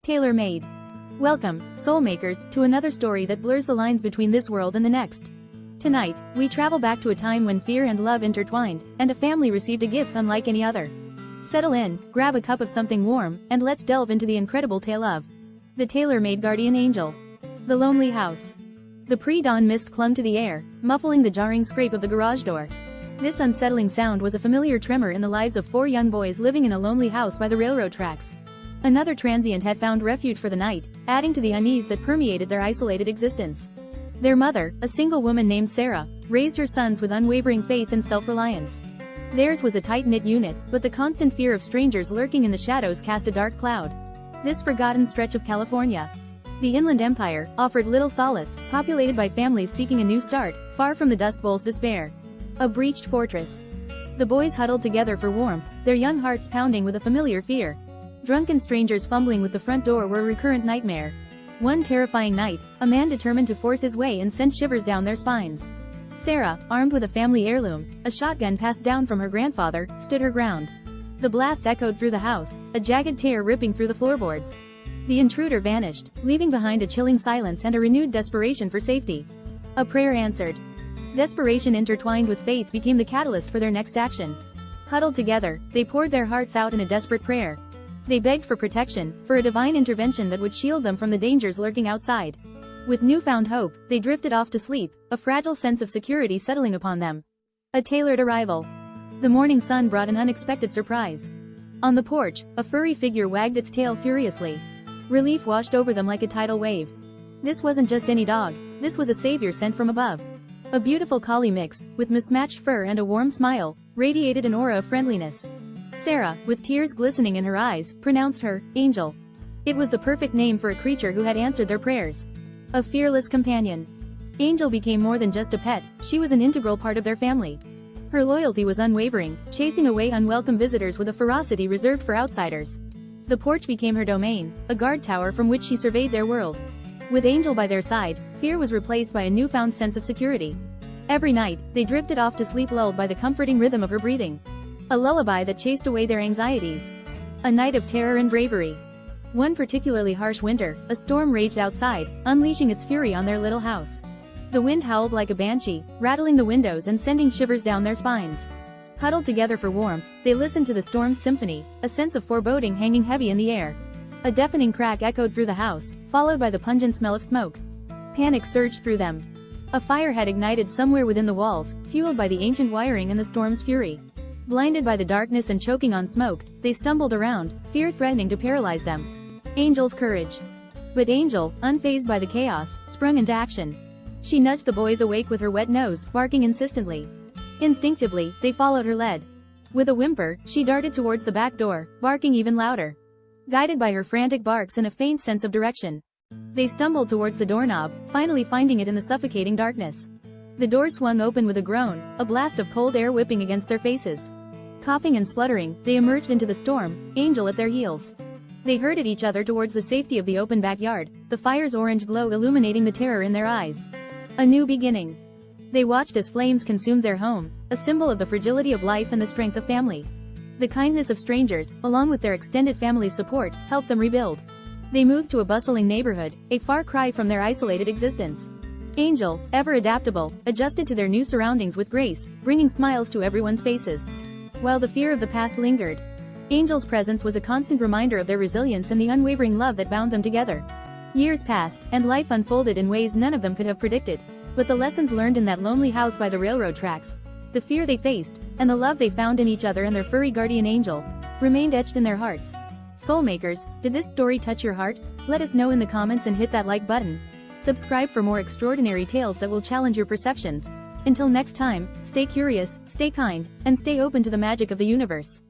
Tailor-Made. Welcome, soul makers, to another story that blurs the lines between this world and the next. Tonight, we travel back to a time when fear and love intertwined, and a family received a gift unlike any other. Settle in, grab a cup of something warm, and let's delve into the incredible tale of the Tailor-Made Guardian Angel. The Lonely House. The pre-dawn mist clung to the air, muffling the jarring scrape of the garage door. This unsettling sound was a familiar tremor in the lives of 4 young boys living in a lonely house by the railroad tracks. Another transient had found refuge for the night, adding to the unease that permeated their isolated existence. Their mother, a single woman named Sarah, raised her sons with unwavering faith and self-reliance. Theirs was a tight-knit unit, but the constant fear of strangers lurking in the shadows cast a dark cloud. This forgotten stretch of California, the Inland Empire, offered little solace, populated by families seeking a new start, far from the Dust Bowl's despair. A breached fortress. The boys huddled together for warmth, their young hearts pounding with a familiar fear. Drunken strangers fumbling with the front door were a recurrent nightmare. One terrifying night, a man determined to force his way and sent shivers down their spines. Sarah, armed with a family heirloom, a shotgun passed down from her grandfather, stood her ground. The blast echoed through the house, a jagged tear ripping through the floorboards. The intruder vanished, leaving behind a chilling silence and a renewed desperation for safety. A prayer answered. Desperation intertwined with faith became the catalyst for their next action. Huddled together, they poured their hearts out in a desperate prayer. They begged for protection, for a divine intervention that would shield them from the dangers lurking outside. With newfound hope, they drifted off to sleep, a fragile sense of security settling upon them. A tailored arrival. The morning sun brought an unexpected surprise. On the porch, a furry figure wagged its tail furiously. Relief washed over them like a tidal wave. This wasn't just any dog, this was a savior sent from above. A beautiful collie mix, with mismatched fur and a warm smile, radiated an aura of friendliness. Sarah, with tears glistening in her eyes, pronounced her Angel. It was the perfect name for a creature who had answered their prayers. A fearless companion. Angel became more than just a pet, she was an integral part of their family. Her loyalty was unwavering, chasing away unwelcome visitors with a ferocity reserved for outsiders. The porch became her domain, a guard tower from which she surveyed their world. With Angel by their side, fear was replaced by a newfound sense of security. Every night, they drifted off to sleep lulled by the comforting rhythm of her breathing. A lullaby that chased away their anxieties. A night of terror and bravery. One particularly harsh winter, a storm raged outside, unleashing its fury on their little house. The wind howled like a banshee, rattling the windows and sending shivers down their spines. Huddled together for warmth, they listened to the storm's symphony, a sense of foreboding hanging heavy in the air. A deafening crack echoed through the house, followed by the pungent smell of smoke. Panic surged through them. A fire had ignited somewhere within the walls, fueled by the ancient wiring and the storm's fury. Blinded by the darkness and choking on smoke, they stumbled around, fear threatening to paralyze them. Angel's courage. But Angel, unfazed by the chaos, sprung into action. She nudged the boys awake with her wet nose, barking insistently. Instinctively, they followed her lead. With a whimper, she darted towards the back door, barking even louder. Guided by her frantic barks and a faint sense of direction, they stumbled towards the doorknob, finally finding it in the suffocating darkness. The door swung open with a groan, a blast of cold air whipping against their faces. Coughing and spluttering, they emerged into the storm, Angel at their heels. They herded each other towards the safety of the open backyard, the fire's orange glow illuminating the terror in their eyes. A new beginning. They watched as flames consumed their home, a symbol of the fragility of life and the strength of family. The kindness of strangers, along with their extended family support, helped them rebuild. They moved to a bustling neighborhood, a far cry from their isolated existence. Angel, ever adaptable, adjusted to their new surroundings with grace, bringing smiles to everyone's faces. While the fear of the past lingered, Angel's presence was a constant reminder of their resilience and the unwavering love that bound them together. Years passed, and life unfolded in ways none of them could have predicted. But the lessons learned in that lonely house by the railroad tracks, the fear they faced, and the love they found in each other and their furry guardian angel, remained etched in their hearts. Soulmakers, did this story touch your heart? Let us know in the comments and hit that like button. Subscribe for more extraordinary tales that will challenge your perceptions. Until next time, stay curious, stay kind, and stay open to the magic of the universe.